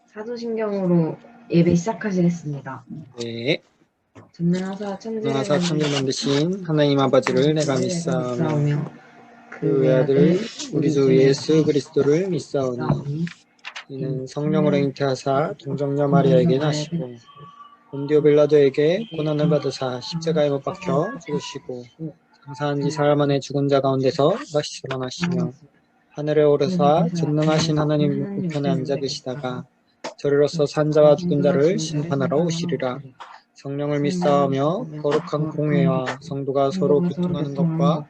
사도신경으로 예배 시작하시겠습니다. 네. 전능하사 천지를 전능하사 천지를 만드신 하나님 아버지를 내가 믿사오며 그 외아들 우리 주 예수 그리스도를 믿사오니 이는 성령으로 잉태하사 동정녀 마리아에게 나시고 본디오 빌라도에게 고난을 받으사 십자가에 못 박혀 죽으시고 장사한 지 사흘 만에 죽은 자 가운데서 다시 살아나시며 하늘에 오르사 전능하신 하나님 우편에 앉아 계시다가 저리로서 산자와 죽은 자를 심판하러 오시리라. 성령을 믿사오며 거룩한 공회와 성도가 서로 교통하는 것과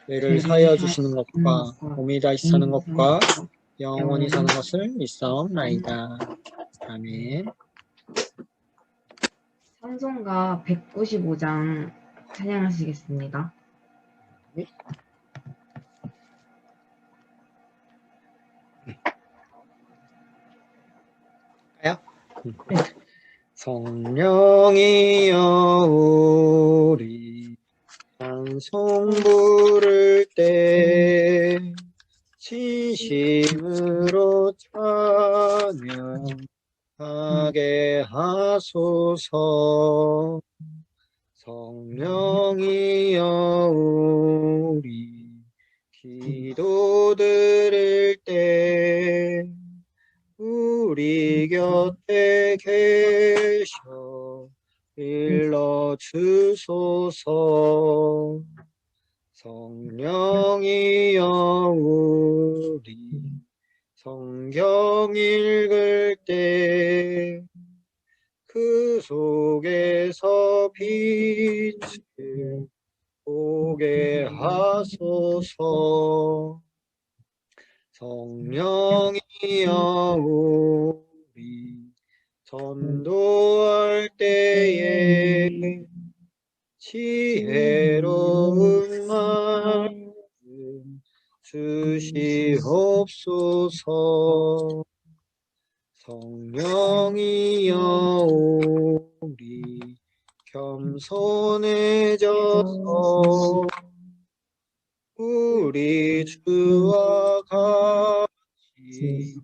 죄를 사하여 주시는 것과 몸이 다시 사는 것과 영원히 사는 것을 믿사옵나이다. 아멘. 찬송가 195장 찬양하시겠습니다. 가요? 성령이여 우리 찬송 부를 때 진심으로 찬양하게 하소서. 성령이여 우리 기도 드릴 때 우리 곁에 계셔 일러주소서. 성령이여 우리 성경 읽을 때 그 속에서 빛을 보게 하소서. 성령이여 우리 전도할 때에 지혜로운 말씀 주시옵소서. 성령이여 우리 겸손해져서 우리 주와 같이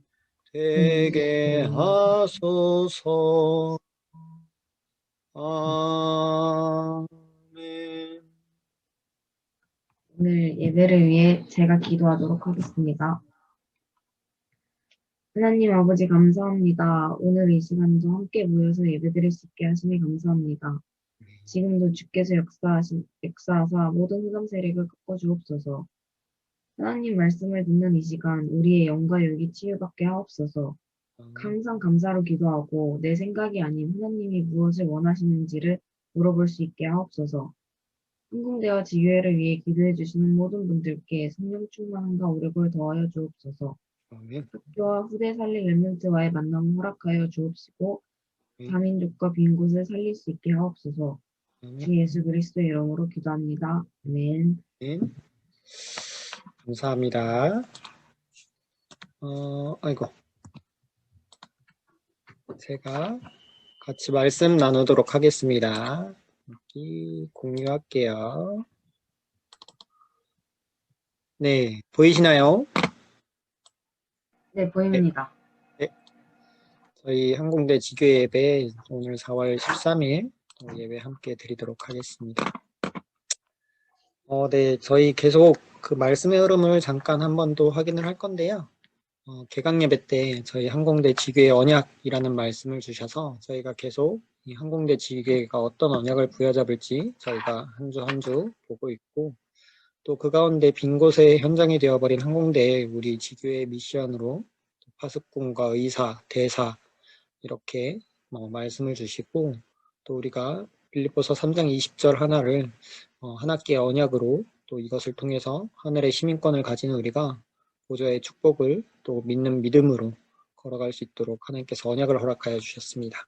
되게 하소서. 아멘. 오늘 예배를 위해 제가 기도하도록 하겠습니다. 하나님 아버지 감사합니다. 오늘 이 시간도 함께 모여서 예배드릴 수 있게 하시니 감사합니다. 지금도 주께서 역사하사 모든 흑암 세력을 꺾어주옵소서. 하나님 말씀을 듣는 이 시간 우리의 영과 열기 치유받게 하옵소서. 항상 감사로 기도하고 내 생각이 아닌 하나님이 무엇을 원하시는지를 물어볼 수 있게 하옵소서. 한국대와 지교회를 위해 기도해 주시는 모든 분들께 성령 충만함과 오력을 더하여 주옵소서. 아멘. 학교와 후대 살릴 렘넌트와의 만남을 허락하여 주옵시고 다민족과 빈 곳을 살릴 수 있게 하옵소서. 주 예수 그리스도의 이름으로 기도합니다. 아멘. 감사합니다. 아이고. 제가 같이 말씀 나누도록 하겠습니다. 여기 공유할게요. 네, 보이시나요? 네, 보입니다. 네. 저희 한국대 지교회 예배 오늘 4월 13일 예배 함께 드리도록 하겠습니다. 네, 저희 계속 그 말씀의 흐름을 잠깐 한 번 더 확인을 할 건데요. 개강 예배 때 저희 한국대 지교회 언약이라는 말씀을 주셔서 저희가 계속 이 한국대 지교회가 어떤 언약을 부여잡을지 저희가 한 주 한 주 보고 있고, 또 그 가운데 빈 곳의 현장이 되어버린 한국대의 우리 지교회 미션으로 파수꾼과 의사, 대사 이렇게 말씀을 주시고, 또 우리가 빌립보서 3장 20절 하나를 한 학기의 언약으로 또 이것을 통해서 하늘의 시민권을 가진 우리가 보좌의 축복을 또 믿는 믿음으로 걸어갈 수 있도록 하나님께서 언약을 허락하여 주셨습니다.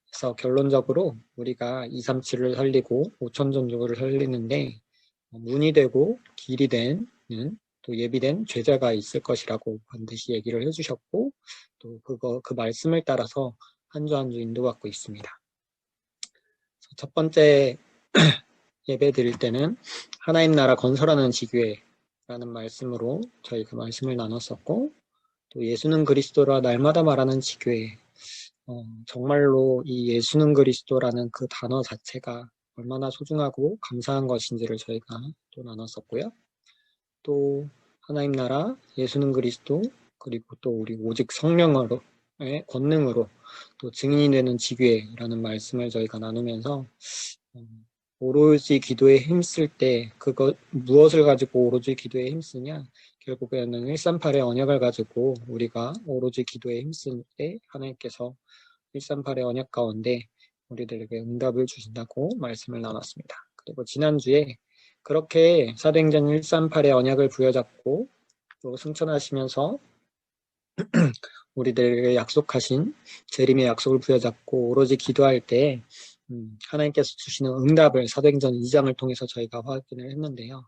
그래서 결론적으로 우리가 237을 살리고 5천전족을 살리는데 문이 되고 길이 되는 또 예비된 제자가 있을 것이라고 반드시 얘기를 해주셨고, 또 그 말씀을 따라서 한 주 한 주 인도받고 있습니다. 첫 번째 예배 드릴 때는 하나님 나라 건설하는 지교회라는 말씀으로 저희 그 말씀을 나눴었고, 또 예수는 그리스도라 날마다 말하는 지교회. 정말로 이 예수는 그리스도라는 그 단어 자체가 얼마나 소중하고 감사한 것인지를 저희가 또 나눴었고요. 또 하나님 나라, 예수는 그리스도, 그리고 또 우리 오직 성령으로의 권능으로 또 증인이 되는 지교회라는 말씀을 저희가 나누면서 오로지 기도에 힘쓸 때 그것 무엇을 가지고 오로지 기도에 힘쓰냐? 결국에는 138의 언약을 가지고 우리가 오로지 기도에 힘쓸 때 하나님께서 138의 언약 가운데 우리들에게 응답을 주신다고 말씀을 나눴습니다. 그리고 지난주에 그렇게 사도행전 138의 언약을 부여잡고 또 승천하시면서 우리들에게 약속하신 재림의 약속을 부여잡고 오로지 기도할 때 하나님께서 주시는 응답을 사도행전 2장을 통해서 저희가 확인을 했는데요.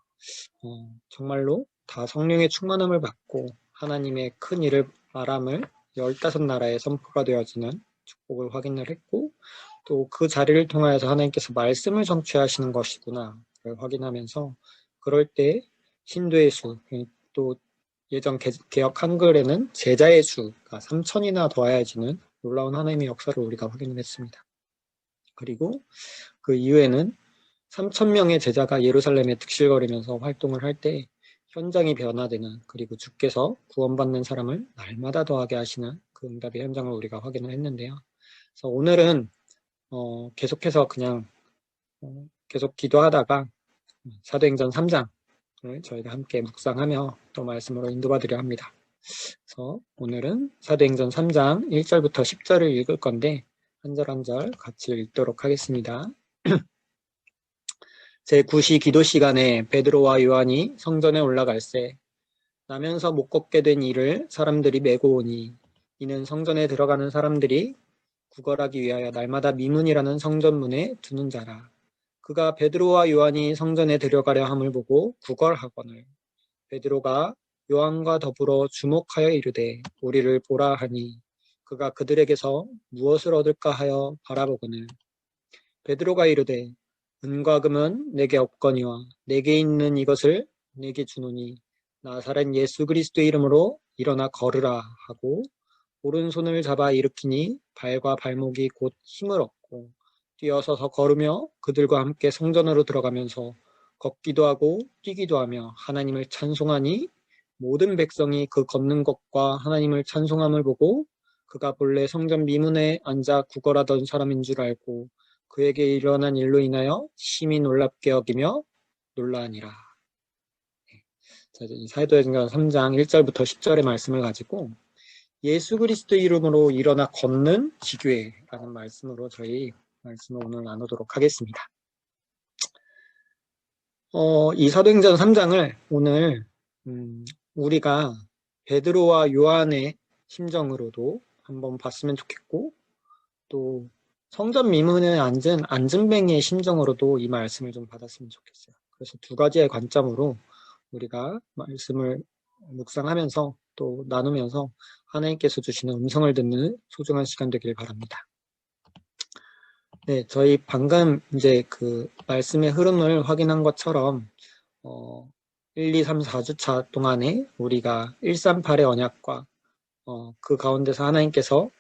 정말로 다 성령의 충만함을 받고 하나님의 큰 일을 말함을 15나라에 선포가 되어지는 축복을 확인을 했고 또 그 자리를 통하여서 하나님께서 말씀을 성취하시는 것이구나 를 확인하면서 그럴 때 신도의 수, 또 예전 개역 한글에는 제자의 수가 3,000이나 더하여지는 놀라운 하나님의 역사를 우리가 확인을 했습니다. 그리고 그 이후에는 3,000명의 제자가 예루살렘에 득실거리면서 활동을 할 때 현장이 변화되는, 그리고 주께서 구원받는 사람을 날마다 더하게 하시는 그 응답의 현장을 우리가 확인을 했는데요. 그래서 오늘은 계속해서 그냥 계속 기도하다가 사도행전 3장을 저희가 함께 묵상하며 또 말씀으로 인도받으려 합니다. 그래서 오늘은 사도행전 3장 1절부터 10절을 읽을 건데 한 절 한 절 같이 읽도록 하겠습니다. 제9시 기도 시간에 베드로와 요한이 성전에 올라갈새 나면서 못 걷게 된 이를 사람들이 메고 오니 이는 성전에 들어가는 사람들이 구걸하기 위하여 날마다 미문이라는 성전문에 두는 자라. 그가 베드로와 요한이 성전에 들어가려 함을 보고 구걸하거늘 베드로가 요한과 더불어 주목하여 이르되 우리를 보라 하니 그가 그들에게서 무엇을 얻을까 하여 바라보거늘 베드로가 이르되 은과 금은 내게 없거니와 내게 있는 이것을 내게 주노니 나사렛 예수 그리스도의 이름으로 일어나 걸으라 하고 오른손을 잡아 일으키니 발과 발목이 곧 힘을 얻고 뛰어서서 걸으며 그들과 함께 성전으로 들어가면서 걷기도 하고 뛰기도 하며 하나님을 찬송하니 모든 백성이 그 걷는 것과 하나님을 찬송함을 보고 그가 본래 성전 미문에 앉아 구걸하던 사람인 줄 알고 그에게 일어난 일로 인하여 심히 놀랍게 여기며 놀라니라. 사도행전 3장 1절부터 10절의 말씀을 가지고 예수 그리스도 이름으로 일어나 걷는 지교회라는 말씀으로 저희 말씀을 오늘 나누도록 하겠습니다. 이 사도행전 3장을 오늘 우리가 베드로와 요한의 심정으로도 한번 봤으면 좋겠고 또 성전 미문에 앉은 안진뱅이의 심정으로도 이 말씀을 좀 받았으면 좋겠어요. 그래서 두 가지의 관점으로 우리가 말씀을 묵상하면서 또 나누면서 하나님께서 주시는 음성을 듣는 소중한 시간 되길 바랍니다. 네, 저희 방금 이제 그 말씀의 흐름을 확인한 것처럼 1, 2, 3, 4주차 동안에 우리가 138의 언약과 그 가운데서 하나님께서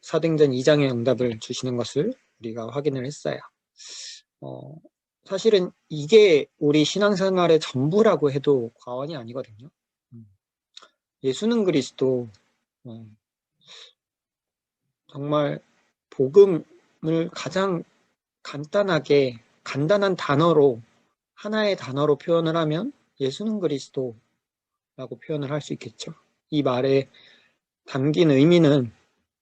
사도행전 2장의 응답을 주시는 것을 우리가 확인을 했어요. 사실은 이게 우리 신앙생활의 전부라고 해도 과언이 아니거든요. 예수는 그리스도 정말 복음을 가장 간단하게 간단한 단어로 하나의 단어로 표현을 하면 예수는 그리스도라고 표현을 할 수 있겠죠. 이 말에 담긴 의미는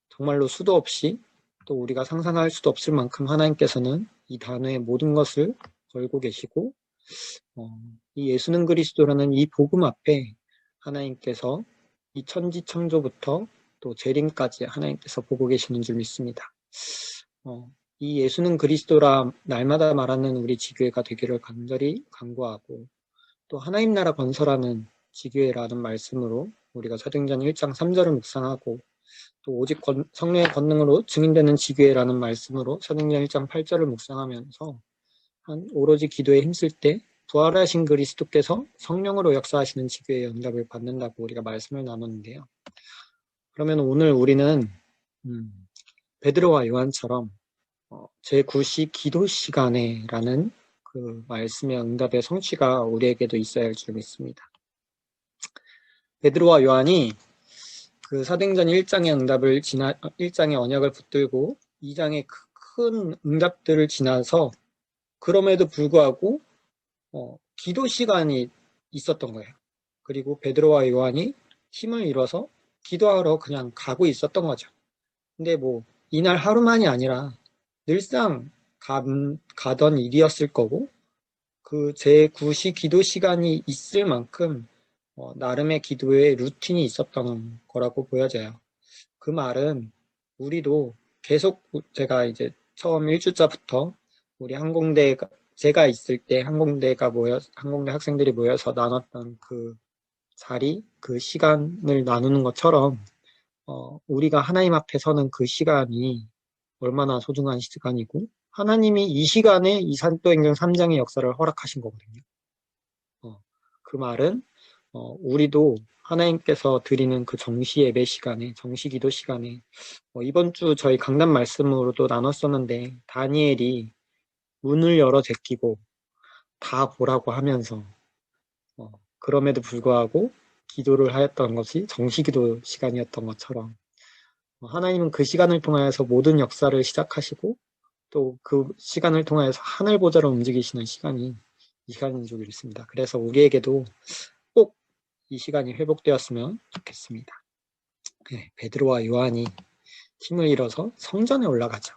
정말로 수도 없이 또 우리가 상상할 수도 없을 만큼 하나님께서는 이 단어의 모든 것을 걸고 계시고 이 예수는 그리스도라는 이 복음 앞에 하나님께서 이 천지 창조부터 또 재림까지 하나님께서 보고 계시는 줄 믿습니다. 이 예수는 그리스도라 날마다 말하는 우리 지교회가 되기를 간절히 간구하고 또 하나님 나라 건설하는 지교회라는 말씀으로 우리가 사도행전 1장 3절을 묵상하고 또 오직 성령의 권능으로 증인되는 지교회라는 말씀으로 사도행전 1장 8절을 묵상하면서 오로지 기도에 힘쓸 때 부활하신 그리스도께서 성령으로 역사하시는 지교회의 응답을 받는다고 우리가 말씀을 나누는데요. 그러면 오늘 우리는 베드로와 요한처럼 제9시 기도 시간에라는 그 말씀의 응답의 성취가 우리에게도 있어야 할 줄 믿습니다. 베드로와 요한이 그 사도행전 1장의 응답을 1장의 언약을 붙들고 2장의 큰 응답들을 지나서 그럼에도 불구하고 기도 시간이 있었던 거예요. 그리고 베드로와 요한이 힘을 잃어서 기도하러 그냥 가고 있었던 거죠. 근데 뭐 이날 하루만이 아니라 늘상 가던 일이었을 거고 그 제9시 기도 시간이 있을 만큼 나름의 기도에 루틴이 있었던 거라고 보여져요. 그 말은 우리도 계속 제가 이제 처음 1주차부터 우리 항공대 제가 있을 때 항공대 학생들이 모여서 나눴던 그 자리, 그 시간을 나누는 것처럼 우리가 하나님 앞에 서는 그 시간이 얼마나 소중한 시간이고 하나님이 이 시간에 이 사도행전 3장의 역사를 허락하신 거거든요. 그 말은 우리도 하나님께서 드리는 그 정시 예배 시간에, 정시 기도 시간에 이번 주 저희 강단 말씀으로도 나눴었는데 다니엘이 문을 열어 제끼고 다 보라고 하면서 그럼에도 불구하고 기도를 하였던 것이 정시 기도 시간이었던 것처럼 하나님은 그 시간을 통하여서 모든 역사를 시작하시고 또 그 시간을 통하여서 하늘 보좌로 움직이시는 시간이 이 시간인 줄 믿습니다. 그래서 우리에게도 꼭 이 시간이 회복되었으면 좋겠습니다. 네, 베드로와 요한이 힘을 잃어서 성전에 올라가죠.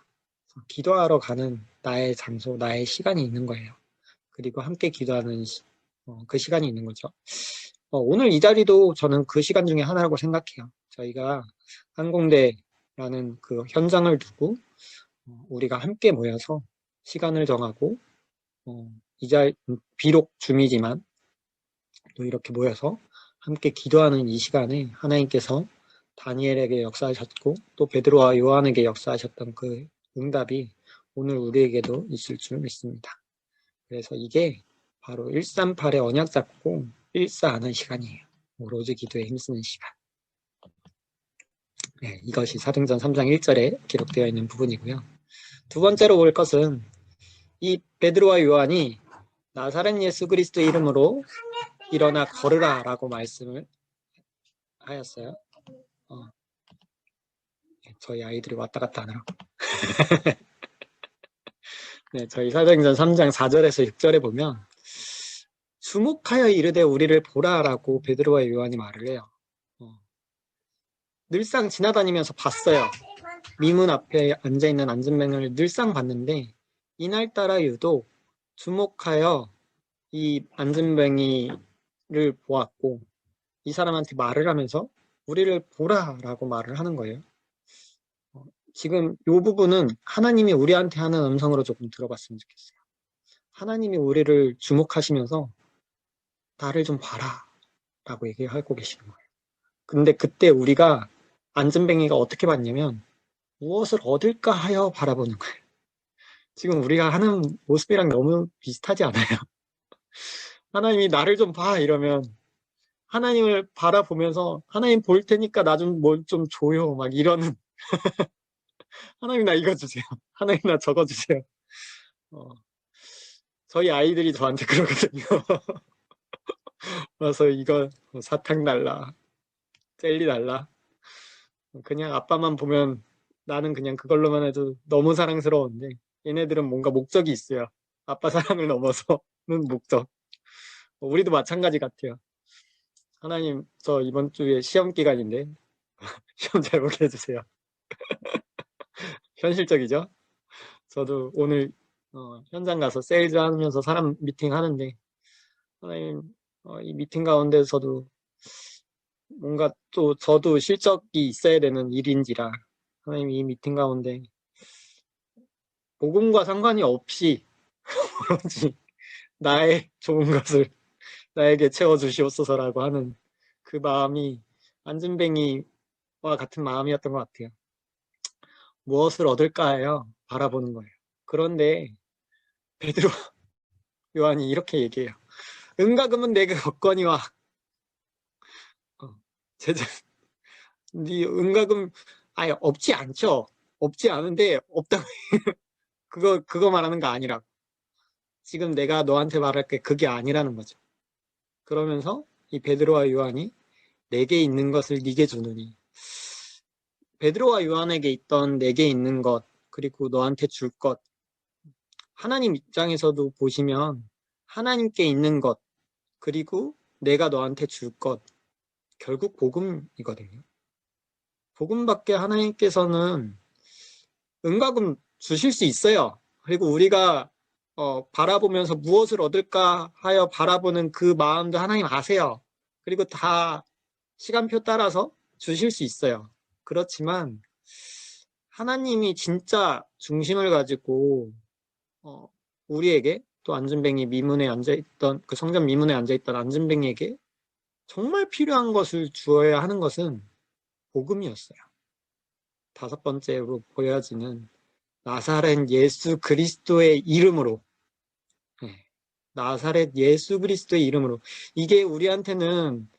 기도하러 가는 나의 장소, 나의 시간이 있는 거예요. 그리고 함께 기도하는 그 시간이 있는 거죠. 오늘 이 자리도 저는 그 시간 중에 하나라고 생각해요. 저희가 항공대라는 그 현장을 두고 우리가 함께 모여서 시간을 정하고 비록 줌이지만 또 이렇게 모여서 함께 기도하는 이 시간에 하나님께서 다니엘에게 역사하셨고 또 베드로와 요한에게 역사하셨던 그 응답이 오늘 우리에게도 있을 줄 믿습니다. 그래서 이게 바로 138의 언약 잡고 일사하는 시간이에요. 오로지 기도에 힘쓰는 시간. 네, 이것이 사도행전 3장 1절에 기록되어 있는 부분이고요. 두 번째로 볼 것은 이 베드로와 요한이 나사렛 예수 그리스도의 이름으로 일어나 걸으라 라고 말씀을 하였어요. 저희 아이들이 왔다 갔다 하느라고. 네, 저희 사도행전 3장 4절에서 6절에 보면 주목하여 이르되 우리를 보라라고 베드로와 요한이 말을 해요. 늘상 지나다니면서 봤어요. 미문 앞에 앉아있는 안진뱅을 늘상 봤는데 이날따라 유독 주목하여 이 안진뱅이를 보았고 이 사람한테 말을 하면서 우리를 보라라고 말을 하는 거예요. 지금 이 부분은 하나님이 우리한테 하는 음성으로 조금 들어봤으면 좋겠어요. 하나님이 우리를 주목하시면서 나를 좀 봐라 라고 얘기하고 계시는 거예요. 근데 그때 우리가 안전뱅이가 어떻게 봤냐면 무엇을 얻을까 하여 바라보는 거예요. 지금 우리가 하는 모습이랑 너무 비슷하지 않아요? 하나님이 나를 좀 봐 이러면 하나님을 바라보면서 하나님 볼 테니까 나 좀 뭘 좀 줘요 막 이러는 하나님 나 이거 주세요. 하나님 나 저거 주세요. 저희 아이들이 저한테 그러거든요. 그래서 이거 사탕 달라, 젤리 달라. 그냥 아빠만 보면 나는 그냥 그걸로만 해도 너무 사랑스러운데 얘네들은 뭔가 목적이 있어요. 아빠 사랑을 넘어서는 목적. 우리도 마찬가지 같아요. 하나님 저 이번 주에 시험 기간인데 시험 잘 보게 해주세요. 현실적이죠? 저도 오늘 현장 가서 세일즈 하면서 사람 미팅 하는데 하나님 이 미팅 가운데서도 뭔가 또 저도 실적이 있어야 되는 일인지라 하나님 이 미팅 가운데 복음과 상관이 없이 오로지 나의 좋은 것을 나에게 채워주시옵소서라고 하는 그 마음이 안진뱅이와 같은 마음이었던 것 같아요. 무엇을 얻을까 하여 바라보는 거예요. 그런데 베드로 요한이 이렇게 얘기해요. 은과 금은 내게 없거니와 제자 네 은과금 아예 없지 않죠. 없지 않은데 없다. 그거 말하는 거 아니라. 지금 내가 너한테 말할 게 그게 아니라는 거죠. 그러면서 이 베드로와 요한이 내게 있는 것을 네게 주느니, 베드로와 요한에게 있던 내게 있는 것, 그리고 너한테 줄 것, 하나님 입장에서도 보시면 하나님께 있는 것, 그리고 내가 너한테 줄 것, 결국 복음이거든요. 복음밖에 하나님께서는 은과금 주실 수 있어요. 그리고 우리가 바라보면서 무엇을 얻을까 하여 바라보는 그 마음도 하나님 아세요. 그리고 다 시간표 따라서 주실 수 있어요. 그렇지만 하나님이 진짜 중심을 가지고 우리에게, 또 안진뱅이 미문에 앉아있던, 그 성전 미문에 앉아있던 안진뱅이에게 정말 필요한 것을 주어야 하는 것은 복음이었어요. 다섯 번째로 보여지는 나사렛 예수 그리스도의 이름으로, 네, 나사렛 예수 그리스도의 이름으로. 이게 우리한테는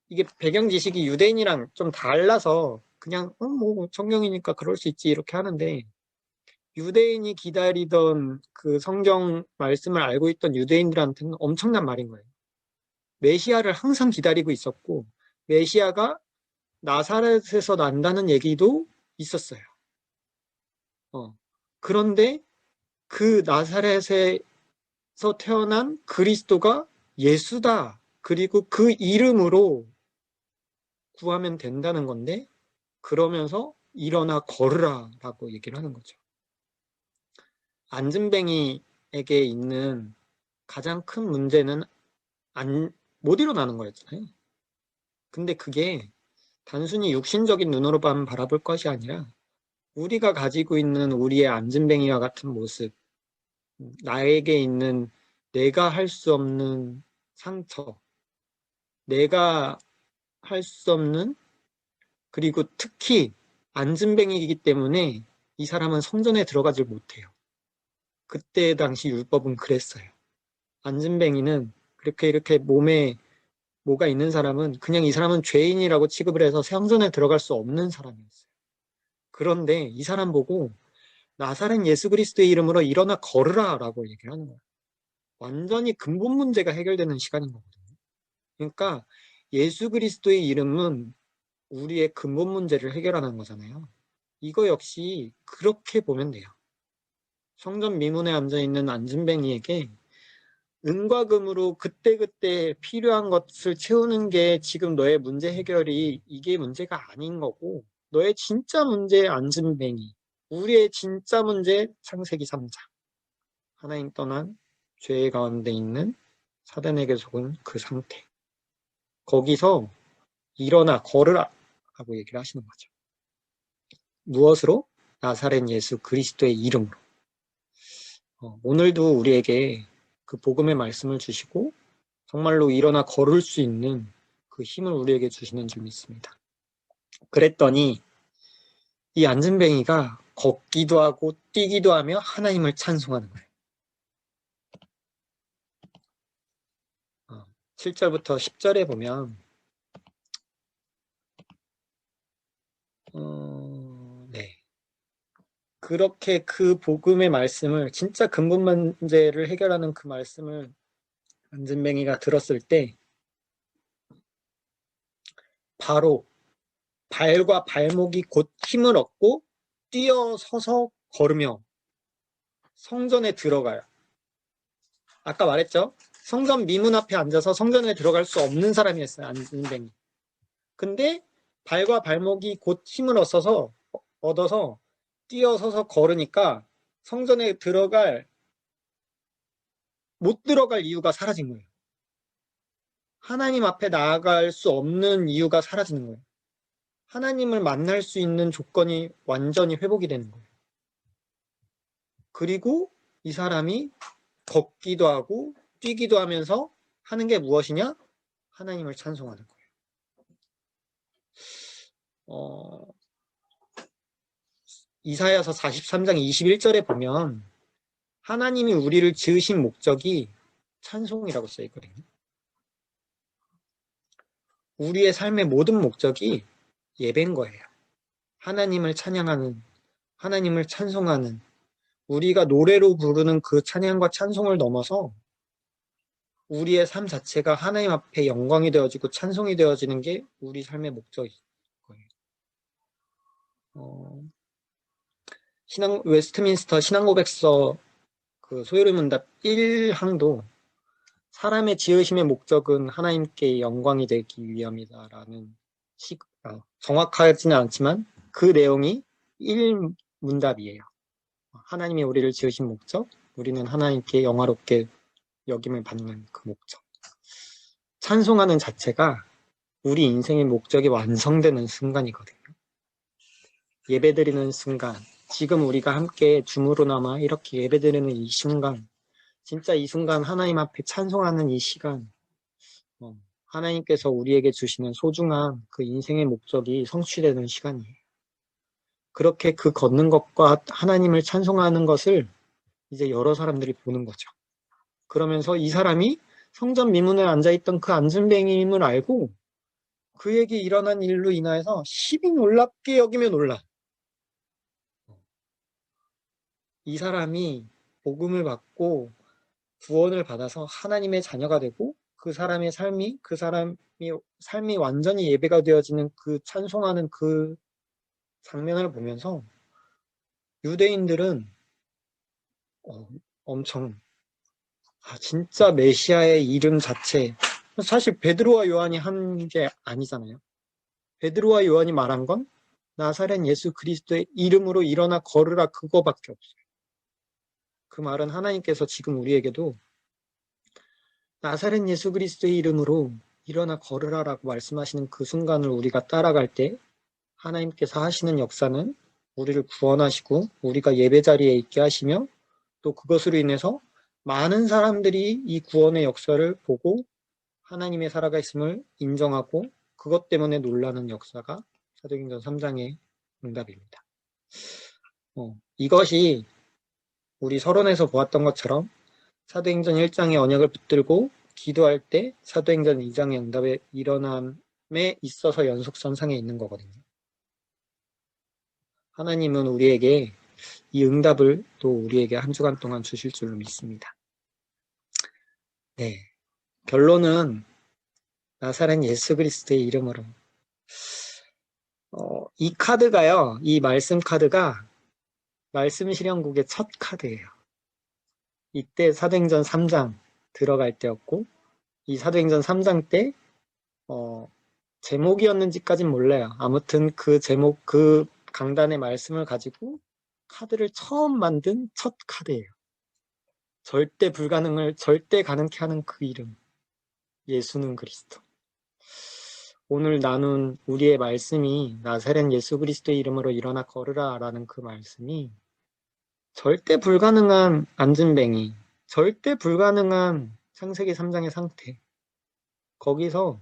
이게 배경 지식이 유대인이랑 좀 달라서 그냥 뭐 성경이니까 그럴 수 있지 이렇게 하는데, 유대인이 기다리던 그 성경 말씀을 알고 있던 유대인들한테는 엄청난 말인 거예요. 메시아를 항상 기다리고 있었고, 메시아가 나사렛에서 난다는 얘기도 있었어요. 그런데 그 나사렛에서 태어난 그리스도가 예수다. 그리고 그 이름으로 구하면 된다는 건데, 그러면서 일어나 걸으라 라고 얘기를 하는 거죠. 안진뱅이에게 있는 가장 큰 문제는 못 일어나는 거였잖아요. 근데 그게 단순히 육신적인 눈으로만 바라볼 것이 아니라 우리가 가지고 있는 우리의 안진뱅이와 같은 모습, 나에게 있는 내가 할 수 없는 상처, 내가 할 수 없는, 그리고 특히 안진뱅이이기 때문에 이 사람은 성전에 들어가질 못해요. 그때 당시 율법은 그랬어요. 안진뱅이는 이렇게 몸에 뭐가 있는 사람은 그냥 이 사람은 죄인이라고 취급을 해서 성전에 들어갈 수 없는 사람이었어요. 그런데 이 사람 보고 나사렛 예수 그리스도의 이름으로 일어나 걸으라 라고 얘기를 하는 거예요. 완전히 근본 문제가 해결되는 시간인 거거든요. 그러니까 예수 그리스도의 이름은 우리의 근본 문제를 해결하는 거잖아요. 이거 역시 그렇게 보면 돼요. 성전 미문에 앉아있는 안진뱅이에게 은과 금으로 그때그때 필요한 것을 채우는 게 지금 너의 문제 해결이 이게 문제가 아닌 거고, 너의 진짜 문제 안진뱅이, 우리의 진짜 문제 창세기 3장. 하나님 떠난 죄 가운데 있는 사단에게 속은 그 상태. 거기서 일어나 걸으라 하고 얘기를 하시는 거죠. 무엇으로? 나사렛 예수 그리스도의 이름으로. 오늘도 우리에게 그 복음의 말씀을 주시고 정말로 일어나 걸을 수 있는 그 힘을 우리에게 주시는 줄 믿습니다. 그랬더니 이 안진뱅이가 걷기도 하고 뛰기도 하며 하나님을 찬송하는 거예요. 7절부터 10절에 보면 네. 그렇게 그 복음의 말씀을, 진짜 근본 문제를 해결하는 그 말씀을 안진뱅이가 들었을 때 바로 발과 발목이 곧 힘을 얻고 뛰어서서 걸으며 성전에 들어가요. 아까 말했죠? 성전 미문 앞에 앉아서 성전에 들어갈 수 없는 사람이었어요, 안진뱅이. 근데 발과 발목이 곧 힘을 얻어서 뛰어서서 걸으니까 성전에 못 들어갈 이유가 사라진 거예요. 하나님 앞에 나아갈 수 없는 이유가 사라지는 거예요. 하나님을 만날 수 있는 조건이 완전히 회복이 되는 거예요. 그리고 이 사람이 걷기도 하고 뛰기도 하면서 하는 게 무엇이냐? 하나님을 찬송하는 거예요. 이사야서 43장 21절에 보면 하나님이 우리를 지으신 목적이 찬송이라고 써 있거든요. 우리의 삶의 모든 목적이 예배인 거예요. 하나님을 찬양하는, 하나님을 찬송하는, 우리가 노래로 부르는 그 찬양과 찬송을 넘어서 우리의 삶 자체가 하나님 앞에 영광이 되어지고 찬송이 되어지는 게 우리 삶의 목적인 거예요. 웨스트민스터 신앙고백서 그 소요리 문답 1항도 사람의 지으심의 목적은 하나님께 영광이 되기 위함이다라는 정확하지는 않지만 그 내용이 1문답이에요. 하나님이 우리를 지으신 목적, 우리는 하나님께 영화롭게 여김을 받는 그 목적. 찬송하는 자체가 우리 인생의 목적이 완성되는 순간이거든요. 예배드리는 순간, 지금 우리가 함께 줌으로나마 이렇게 예배드리는 이 순간, 진짜 이 순간 하나님 앞에 찬송하는 이 시간, 하나님께서 우리에게 주시는 소중한 그 인생의 목적이 성취되는 시간이에요. 그렇게 그 걷는 것과 하나님을 찬송하는 것을 이제 여러 사람들이 보는 거죠. 그러면서 이 사람이 성전 미문에 앉아있던 그 안진뱅이임을 알고 그에게 일어난 일로 인하여서 심히 놀랍게 여기며 놀라. 이 사람이 복음을 받고 구원을 받아서 하나님의 자녀가 되고 그 사람의 삶이 완전히 예배가 되어지는 그 찬송하는 그 장면을 보면서 유대인들은 엄청 진짜 메시아의 이름 자체, 사실 베드로와 요한이 한 게 아니잖아요. 베드로와 요한이 말한 건 나사렛 예수 그리스도의 이름으로 일어나 걸으라 그거밖에 없어요. 그 말은 하나님께서 지금 우리에게도 나사렛 예수 그리스도의 이름으로 일어나 걸으라라고 말씀하시는 그 순간을 우리가 따라갈 때 하나님께서 하시는 역사는 우리를 구원하시고 우리가 예배 자리에 있게 하시며 또 그것으로 인해서 많은 사람들이 이 구원의 역사를 보고 하나님의 살아가심을 인정하고 그것 때문에 놀라는 역사가 사도행전 3장의 응답입니다. 이것이 우리 서론에서 보았던 것처럼 사도행전 1장의 언약을 붙들고 기도할 때 사도행전 2장의 응답의 일어남에 있어서 연속선상에 있는 거거든요. 하나님은 우리에게 이 응답을 또 우리에게 한 주간 동안 주실 줄로 믿습니다. 네, 결론은 나사렛 예수 그리스도의 이름으로. 이 카드가요, 이 말씀 카드가 말씀 실현국의 첫 카드예요. 이때 사도행전 3장 들어갈 때였고 이 사도행전 3장 때 제목이었는지까진 몰라요. 아무튼 그 제목, 그 강단의 말씀을 가지고 카드를 처음 만든 첫 카드예요. 절대 불가능을 절대 가능케 하는 그 이름, 예수는 그리스도. 오늘 나눈 우리의 말씀이 나사렛 예수 그리스도의 이름으로 일어나 걸으라 라는 그 말씀이 절대 불가능한 안진뱅이, 절대 불가능한 창세기 3장의 상태, 거기서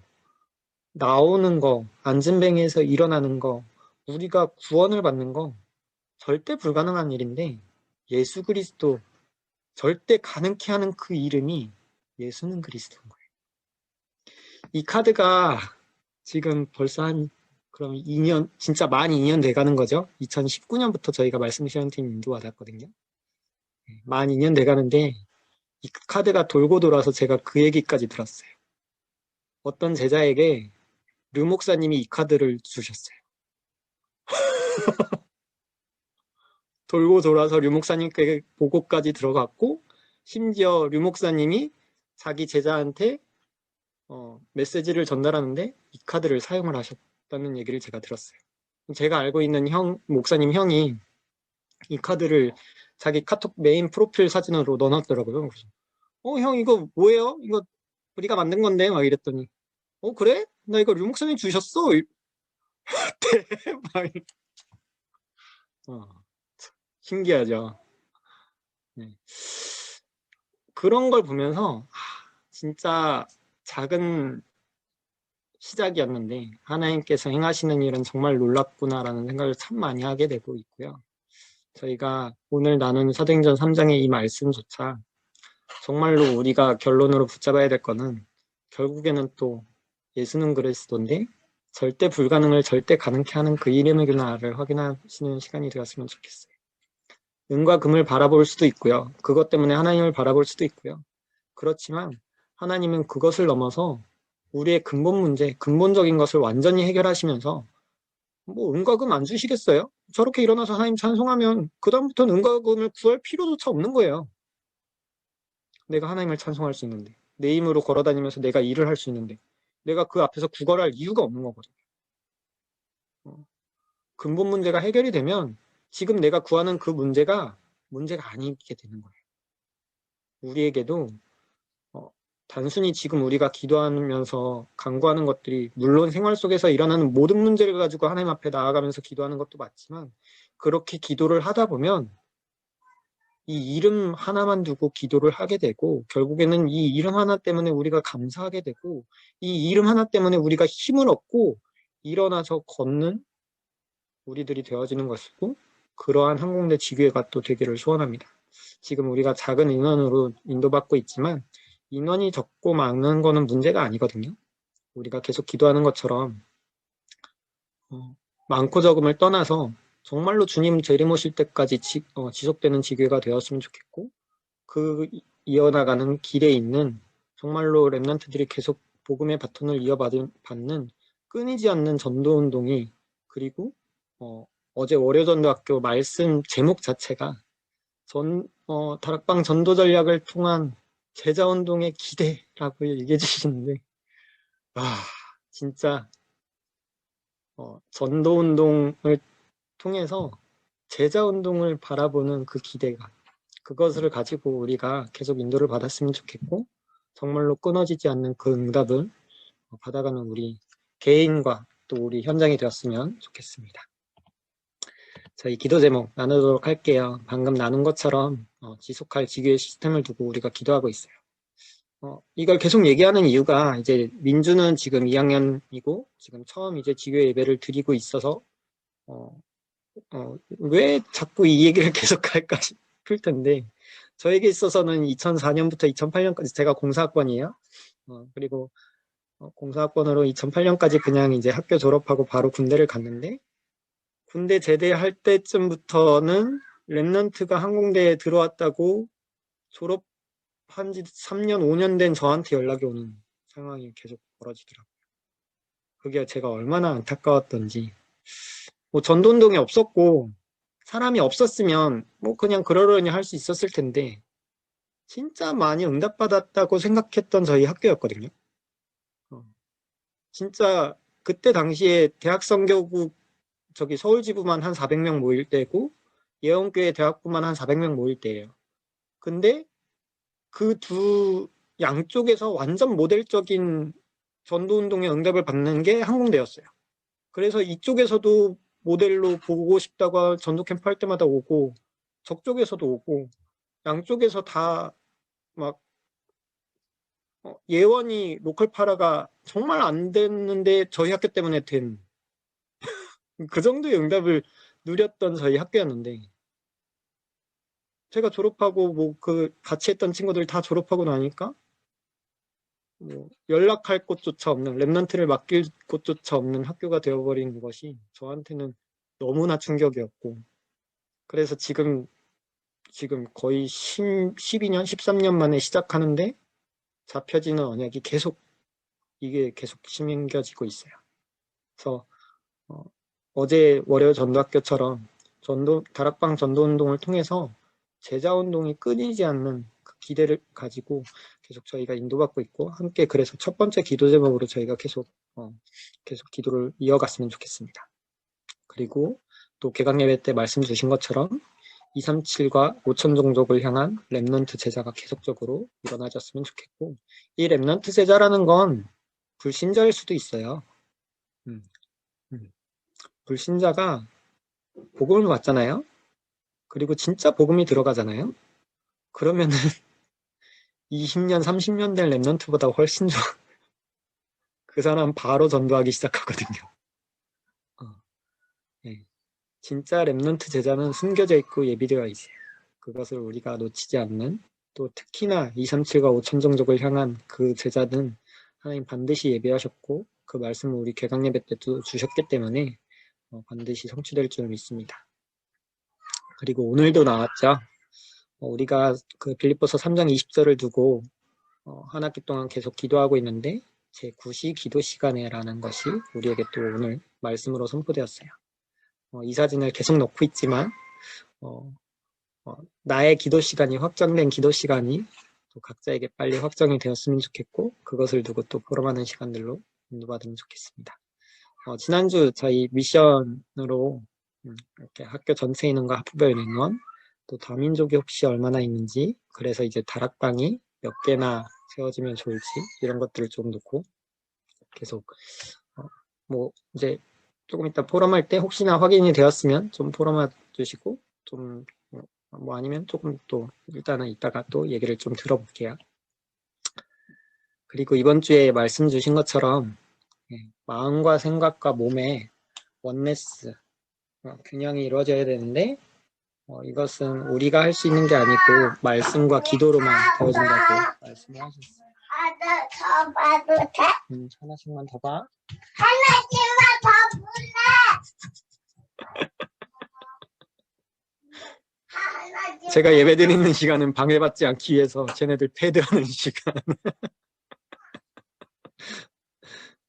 나오는 거, 안진뱅이에서 일어나는 거, 우리가 구원을 받는 거 절대 불가능한 일인데 예수 그리스도, 절대 가능케 하는 그 이름이 예수는 그리스도인 거예요. 이 카드가 지금 벌써 그럼 2년, 진짜 만 2년 돼가는 거죠. 2019년부터 저희가 말씀 시연팀 인도받았거든요. 만 2년 돼가는데 이 카드가 돌고 돌아서 제가 그 얘기까지 들었어요. 어떤 제자에게 류 목사님이 이 카드를 주셨어요. 돌고 돌아서 류 목사님께 보고까지 들어갔고 심지어 류 목사님이 자기 제자한테 메시지를 전달하는데 이 카드를 사용을 하셨다는 얘기를 제가 들었어요. 제가 알고 있는 목사님 형이 이 카드를 자기 카톡 메인 프로필 사진으로 넣어놨더라고요. 그래서 형 이거 뭐예요? 이거 우리가 만든 건데 막 이랬더니 그래? 나 이거 류 목사님 주셨어? 대박. 신기하죠. 네. 그런 걸 보면서 진짜 작은 시작이었는데 하나님께서 행하시는 일은 정말 놀랍구나라는 생각을 참 많이 하게 되고 있고요. 저희가 오늘 나눈 사도행전 3장의 이 말씀조차 정말로 우리가 결론으로 붙잡아야 될 거는 결국에는 또 예수는 그리스도인데 절대 불가능을 절대 가능케 하는 그 이름이구나를 확인하시는 시간이 되었으면 좋겠어요. 은과 금을 바라볼 수도 있고요. 그것 때문에 하나님을 바라볼 수도 있고요. 그렇지만 하나님은 그것을 넘어서 우리의 근본 문제, 근본적인 것을 완전히 해결하시면서 뭐 은과 금 안 주시겠어요? 저렇게 일어나서 하나님 찬송하면 그다음부터는 은과 금을 구할 필요조차 없는 거예요. 내가 하나님을 찬송할 수 있는데, 내 힘으로 걸어다니면서 내가 일을 할 수 있는데, 내가 그 앞에서 구걸할 이유가 없는 거거든요. 근본 문제가 해결이 되면 지금 내가 구하는 그 문제가 아니게 되는 거예요. 우리에게도 단순히 지금 우리가 기도하면서 간구하는 것들이 물론 생활 속에서 일어나는 모든 문제를 가지고 하나님 앞에 나아가면서 기도하는 것도 맞지만 그렇게 기도를 하다 보면 이 이름 하나만 두고 기도를 하게 되고 결국에는 이 이름 하나 때문에 우리가 감사하게 되고 이 이름 하나 때문에 우리가 힘을 얻고 일어나서 걷는 우리들이 되어지는 것이고 그러한 항공대 지교회가 또 되기를 소원합니다. 지금 우리가 작은 인원으로 인도받고 있지만 인원이 적고 많은 거는 문제가 아니거든요. 우리가 계속 기도하는 것처럼 많고 적음을 떠나서 정말로 주님 재림오실 때까지 지속되는 지교회가 되었으면 좋겠고 그 이어나가는 길에 있는 정말로 랩런트들이 계속 복음의 바톤을 이어받는 끊이지 않는 전도운동이 그리고 어제 월요전도학교 말씀 제목 자체가 다락방 전도 전략을 통한 제자운동의 기대라고 얘기해 주시는데 진짜 전도운동을 통해서 제자운동을 바라보는 그 기대감 그것을 가지고 우리가 계속 인도를 받았으면 좋겠고 정말로 끊어지지 않는 그 응답을 받아가는 우리 개인과 또 우리 현장이 되었으면 좋겠습니다. 저희 기도 제목 나누도록 할게요. 방금 나눈 것처럼 지속할 지교의 시스템을 두고 우리가 기도하고 있어요. 이걸 계속 얘기하는 이유가 이제 민주는 지금 2학년이고 지금 처음 이제 지교 예배를 드리고 있어서 왜 자꾸 이 얘기를 계속 할까 싶을 텐데 저에게 있어서는 2004년부터 2008년까지 제가 공사학번이에요. 그리고 공사학번으로 2008년까지 그냥 이제 학교 졸업하고 바로 군대를 갔는데 군대 제대할 때쯤부터는 랩런트가 항공대에 들어왔다고 졸업한 지 3년, 5년 된 저한테 연락이 오는 상황이 계속 벌어지더라고요. 그게 제가 얼마나 안타까웠던지. 뭐 전도운동이 없었고 사람이 없었으면 뭐 그냥 그러려니 할 수 있었을 텐데 진짜 많이 응답받았다고 생각했던 저희 학교였거든요. 진짜 그때 당시에 대학성교국 저기 서울지부만 한 400명 모일 때고 예원교회 대학부만 한 400명 모일 때예요. 근데 그 두 양쪽에서 완전 모델적인 전도운동의 응답을 받는 게 항공대였어요. 그래서 이쪽에서도 모델로 보고 싶다고 전도 캠프 할 때마다 오고 저쪽에서도 오고 양쪽에서 다 막 예원이 로컬 파라가 정말 안 됐는데 저희 학교 때문에 된 그 정도의 응답을 누렸던 저희 학교였는데 제가 졸업하고 뭐 그 같이 했던 친구들 다 졸업하고 나니까 뭐 연락할 곳조차 없는 랩런트를 맡길 곳조차 없는 학교가 되어버린 것이 저한테는 너무나 충격이었고 그래서 지금 거의 12년, 13년 만에 시작하는데 잡혀지는 언약이 이게 계속 심겨지고 있어요. 그래서 어제 월요 전도학교처럼 다락방 전도운동을 통해서 제자운동이 끊이지 않는 그 기대를 가지고 계속 저희가 인도받고 있고 함께 그래서 첫 번째 기도 제목으로 저희가 계속 기도를 이어갔으면 좋겠습니다. 그리고 또 개강예배 때 말씀 주신 것처럼 237과 5천 종족을 향한 랩넌트 제자가 계속적으로 일어나졌으면 좋겠고 이 랩넌트 제자라는 건 불신자일 수도 있어요. 불신자가 복음을 받잖아요. 그리고 진짜 복음이 들어가잖아요. 그러면은 20년, 30년 된 랩넌트보다 훨씬 좋아. 그 사람 바로 전도하기 시작하거든요. 네. 진짜 랩넌트 제자는 숨겨져 있고 예비되어 있어요. 그것을 우리가 놓치지 않는 또 특히나 237과 5천 종족을 향한 그 제자는 하나님 반드시 예비하셨고 그 말씀을 우리 개강 예배 때도 주셨기 때문에 반드시 성취될 줄 믿습니다. 그리고 오늘도 나왔죠. 우리가 그 빌립보서 3장 20절을 두고 한 학기 동안 계속 기도하고 있는데 제9시 기도 시간에라는 것이 우리에게 또 오늘 말씀으로 선포되었어요. 이 사진을 계속 넣고 있지만 나의 기도 시간이 확정된 기도 시간이 또 각자에게 빨리 확정이 되었으면 좋겠고 그것을 두고 또 포럼하는 시간들로 인도받으면 좋겠습니다. 지난주 저희 미션으로 이렇게 학교 전체 인원과 학부별 인원 또 다민족이 혹시 얼마나 있는지 그래서 이제 다락방이 몇 개나 세워지면 좋을지 이런 것들을 좀 놓고 계속 뭐 이제 조금 이따 포럼할 때 혹시나 확인이 되었으면 좀 포럼해 주시고 좀 뭐 아니면 조금 또 일단은 이따가 또 얘기를 좀 들어볼게요. 그리고 이번 주에 말씀 주신 것처럼 마음과 생각과 몸의 원네스 균형이 이루어져야 되는데 이것은 우리가 할 수 있는 게 아니고 말씀과 기도로만 되어진다고 말씀을 하셨어요. 더 봐도 돼? 하나씩만 더 봐. 하나씩만 더 볼래? 제가 예배 드리는 시간은 방해받지 않기 위해서 쟤네들 패드하는 시간.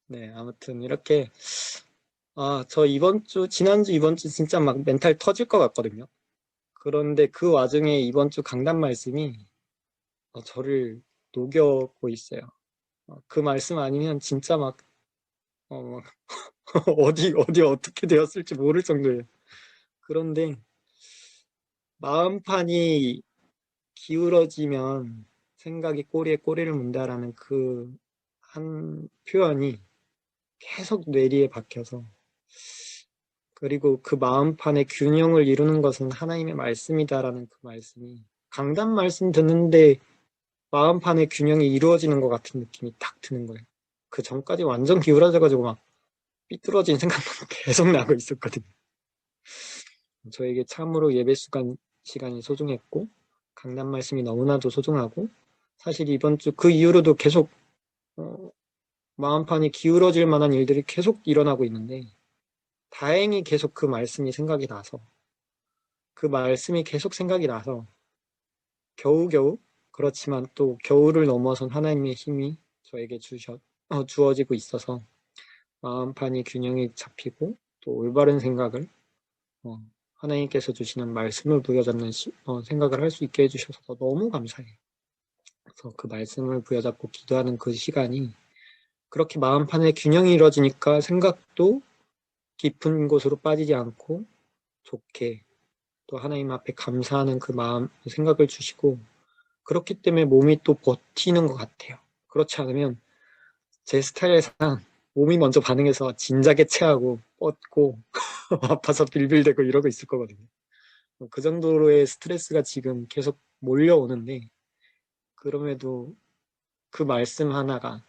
네, 아무튼 이렇게 저 지난주 이번 주 진짜 막 멘탈 터질 것 같거든요. 그런데 그 와중에 이번 주 강단 말씀이 저를 녹여고 있어요. 그 말씀 아니면 진짜 막 어디 어떻게 되었을지 모를 정도예요. 그런데 마음판이 기울어지면 생각이 꼬리에 꼬리를 문다라는 그 한 표현이 계속 뇌리에 박혀서 그리고 그 마음판의 균형을 이루는 것은 하나님의 말씀이다라는 그 말씀이 강단 말씀 듣는데 마음판의 균형이 이루어지는 것 같은 느낌이 딱 드는 거예요. 그 전까지 완전 기울어져가지고 막 삐뚤어진 생각만 계속 나고 있었거든요. 저에게 참으로 예배 시간이 소중했고 강단 말씀이 너무나도 소중하고 사실 이번 주 그 이후로도 계속 마음판이 기울어질 만한 일들이 계속 일어나고 있는데 다행히 계속 그 말씀이 생각이 나서 그 말씀이 계속 생각이 나서 겨우겨우 그렇지만 또 겨우를 넘어선 하나님의 힘이 저에게 주어지고 있어서 마음판이 균형이 잡히고 또 올바른 생각을 하나님께서 주시는 말씀을 부여잡는 생각을 할 수 있게 해주셔서 너무 감사해요. 그래서 그 말씀을 부여잡고 기도하는 그 시간이 그렇게 마음판의 균형이 이루어지니까 생각도 깊은 곳으로 빠지지 않고 좋게 또 하나님 앞에 감사하는 그 마음, 생각을 주시고 그렇기 때문에 몸이 또 버티는 것 같아요. 그렇지 않으면 제 스타일상 몸이 먼저 반응해서 진작에 체하고 뻗고 아파서 빌빌대고 이러고 있을 거거든요. 그 정도로의 스트레스가 지금 계속 몰려오는데 그럼에도 그 말씀 하나가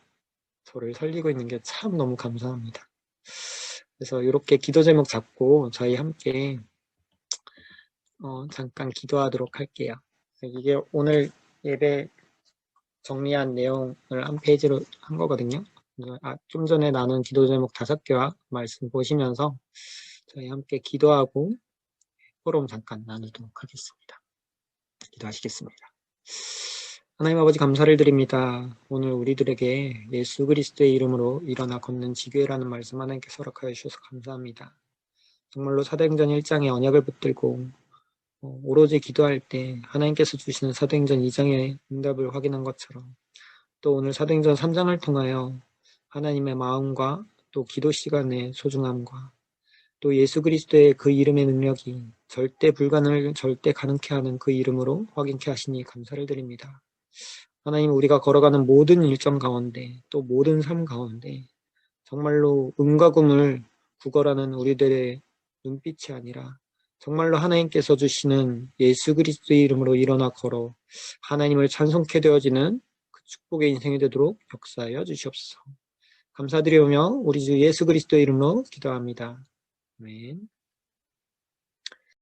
저를 살리고 있는 게 참 너무 감사합니다. 그래서 이렇게 기도 제목 잡고 저희 함께 잠깐 기도하도록 할게요. 이게 오늘 예배 정리한 내용을 한 페이지로 한 거거든요. 좀 전에 나눈 기도 제목 5개와 말씀 보시면서 저희 함께 기도하고 포럼 잠깐 나누도록 하겠습니다. 기도하시겠습니다. 하나님 아버지 감사를 드립니다. 오늘 우리들에게 예수 그리스도의 이름으로 일어나 걷는 지교회라는 말씀 하나님께 허락하여 주셔서 감사합니다. 정말로 사도행전 1장의 언약을 붙들고 오로지 기도할 때 하나님께서 주시는 사도행전 2장의 응답을 확인한 것처럼 또 오늘 사도행전 3장을 통하여 하나님의 마음과 또 기도 시간의 소중함과 또 예수 그리스도의 그 이름의 능력이 절대 불가능을 절대 가능케 하는 그 이름으로 확인케 하시니 감사를 드립니다. 하나님 우리가 걸어가는 모든 일정 가운데 또 모든 삶 가운데 정말로 음과 금을 구걸하는 우리들의 눈빛이 아니라 정말로 하나님께서 주시는 예수 그리스도의 이름으로 일어나 걸어 하나님을 찬송케 되어지는 그 축복의 인생이 되도록 역사하여 주시옵소서. 감사드리오며 우리 주 예수 그리스도의 이름으로 기도합니다. 아멘.